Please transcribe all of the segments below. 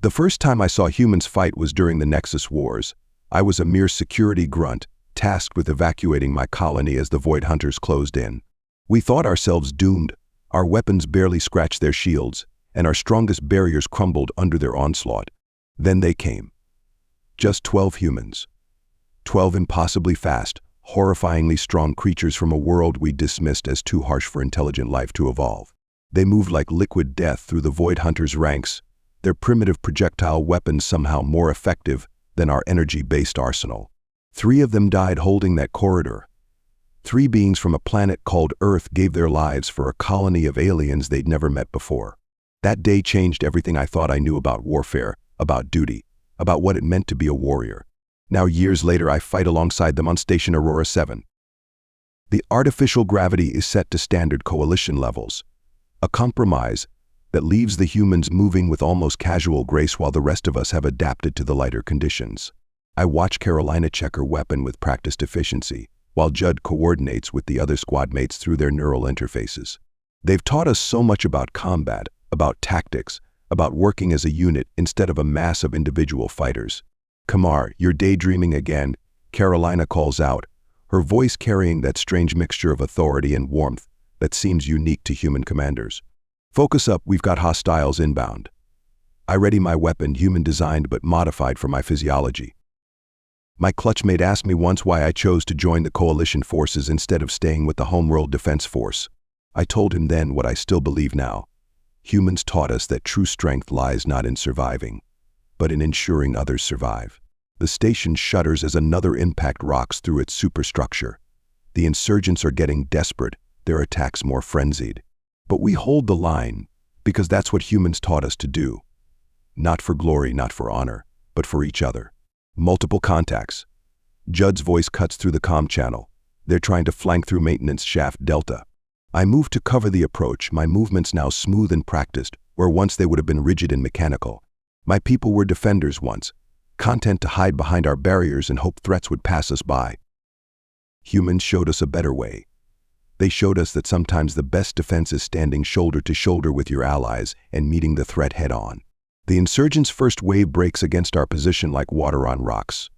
The first time I saw humans fight was during the Nexus Wars. I was a mere security grunt, tasked with evacuating my colony as the Void Hunters closed in. We thought ourselves doomed. Our weapons barely scratched their shields, and our strongest barriers crumbled under their onslaught. Then they came. Just 12 humans. 12 impossibly fast, horrifyingly strong creatures from a world we dismissed as too harsh for intelligent life to evolve. They moved like liquid death through the Void Hunters' ranks, their primitive projectile weapons somehow more effective than our energy-based arsenal. 3 of them died holding that corridor. 3 beings from a planet called Earth gave their lives for a colony of aliens they'd never met before. That day changed everything I thought I knew about warfare, about duty, about what it meant to be a warrior. Now years later I fight alongside them on Station Aurora 7. The artificial gravity is set to standard coalition levels, a compromise that leaves the humans moving with almost casual grace while the rest of us have adapted to the lighter conditions. I watch Carolina check her weapon with practiced efficiency, while Judd coordinates with the other squad mates through their neural interfaces. They've taught us so much about combat, about tactics, about working as a unit instead of a mass of individual fighters. "Kamar, you're daydreaming again," Carolina calls out, her voice carrying that strange mixture of authority and warmth that seems unique to human commanders. "Focus up, we've got hostiles inbound." I ready my weapon, human-designed but modified for my physiology. My clutchmate asked me once why I chose to join the coalition forces instead of staying with the Homeworld Defense Force. I told him then what I still believe now. Humans taught us that true strength lies not in surviving, but in ensuring others survive. The station shudders as another impact rocks through its superstructure. The insurgents are getting desperate, their attacks more frenzied. But we hold the line, because that's what humans taught us to do. Not for glory, not for honor, but for each other. Multiple contacts. Judd's voice cuts through the comm channel. They're trying to flank through maintenance shaft Delta. I move to cover the approach, my movements now smooth and practiced, where once they would have been rigid and mechanical. My people were defenders once, content to hide behind our barriers and hope threats would pass us by. Humans showed us a better way. They showed us that sometimes the best defense is standing shoulder to shoulder with your allies and meeting the threat head-on. The insurgents' first wave breaks against our position like water on rocks.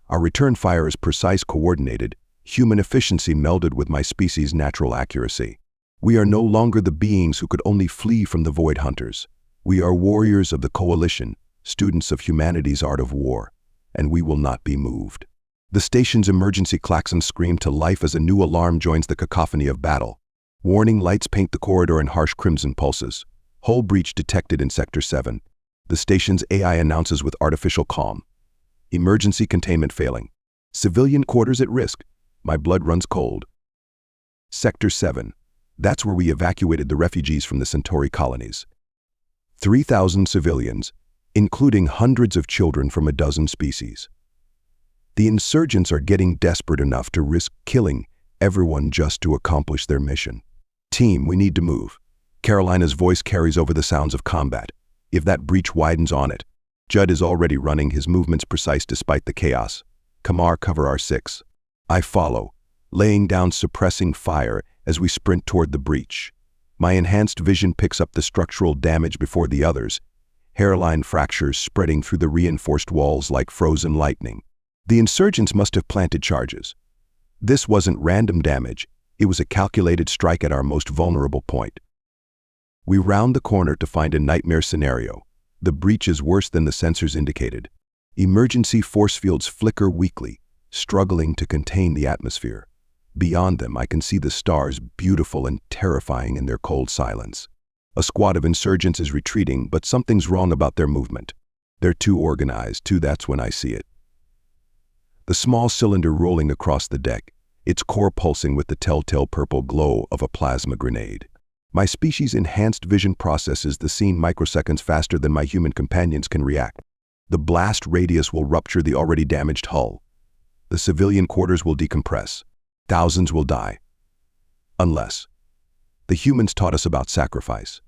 Our return fire is precise, coordinated, human efficiency melded with my species' natural accuracy. We are no longer the beings who could only flee from the Void Hunters. We are warriors of the coalition, students of humanity's art of war, and we will not be moved. The station's emergency klaxons scream to life as a new alarm joins the cacophony of battle. Warning lights paint the corridor in harsh crimson pulses. Hull breach detected in Sector 7. The station's AI announces with artificial calm. Emergency containment failing. Civilian quarters at risk. My blood runs cold. Sector 7. That's where we evacuated the refugees from the Centauri colonies. 3,000 civilians, including hundreds of children from a dozen species. The insurgents are getting desperate enough to risk killing everyone just to accomplish their mission. "Team, we need to move." Carolina's voice carries over the sounds of combat. "If that breach widens on it." Judd is already running, his movements precise despite the chaos. "Kamar, cover our 6. I follow, laying down suppressing fire as we sprint toward the breach. My enhanced vision picks up the structural damage before the others, hairline fractures spreading through the reinforced walls like frozen lightning. The insurgents must have planted charges. This wasn't random damage, it was a calculated strike at our most vulnerable point. We round the corner to find a nightmare scenario. The breach is worse than the sensors indicated. Emergency force fields flicker weakly, struggling to contain the atmosphere. Beyond them, I can see the stars, beautiful and terrifying in their cold silence. A squad of insurgents is retreating, but something's wrong about their movement. They're too organized, that's when I see it. The small cylinder rolling across the deck, its core pulsing with the telltale purple glow of a plasma grenade. My species' enhanced vision processes the scene microseconds faster than my human companions can react. The blast radius will rupture the already damaged hull. The civilian quarters will decompress. Thousands will die. Unless. The humans taught us about sacrifice,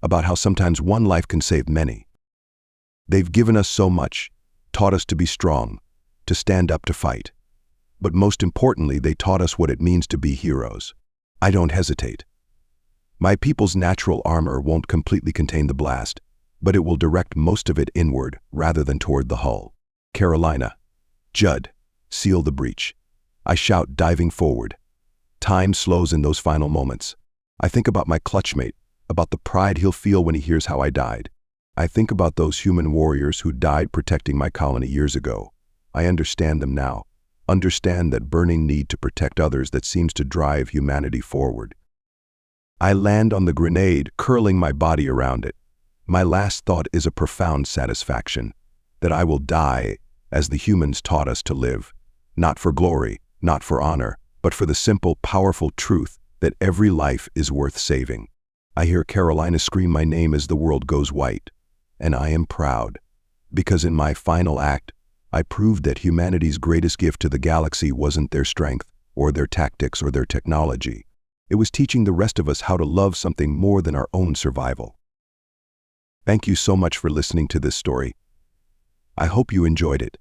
about how sometimes one life can save many. They've given us so much, taught us to be strong, to stand up to fight. But most importantly, they taught us what it means to be heroes. I don't hesitate. My people's natural armor won't completely contain the blast, but it will direct most of it inward rather than toward the hull. Carolina. Judd. Seal the breach. I shout, diving forward. Time slows in those final moments. I think about my clutchmate, about the pride he'll feel when he hears how I died. I think about those human warriors who died protecting my colony years ago. I understand them now. Understand that burning need to protect others that seems to drive humanity forward. I land on the grenade, curling my body around it. My last thought is a profound satisfaction, that I will die as the humans taught us to live, not for glory, not for honor, but for the simple, powerful truth that every life is worth saving. I hear Carolina scream my name as the world goes white, and I am proud, because in my final act, I proved that humanity's greatest gift to the galaxy wasn't their strength, or their tactics, or their technology. It was teaching the rest of us how to love something more than our own survival. Thank you so much for listening to this story. I hope you enjoyed it.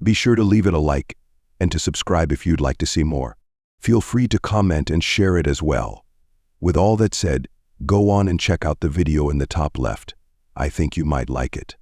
Be sure to leave it a like and to subscribe if you'd like to see more. Feel free to comment and share it as well. With all that said, go on and check out the video in the top left. I think you might like it.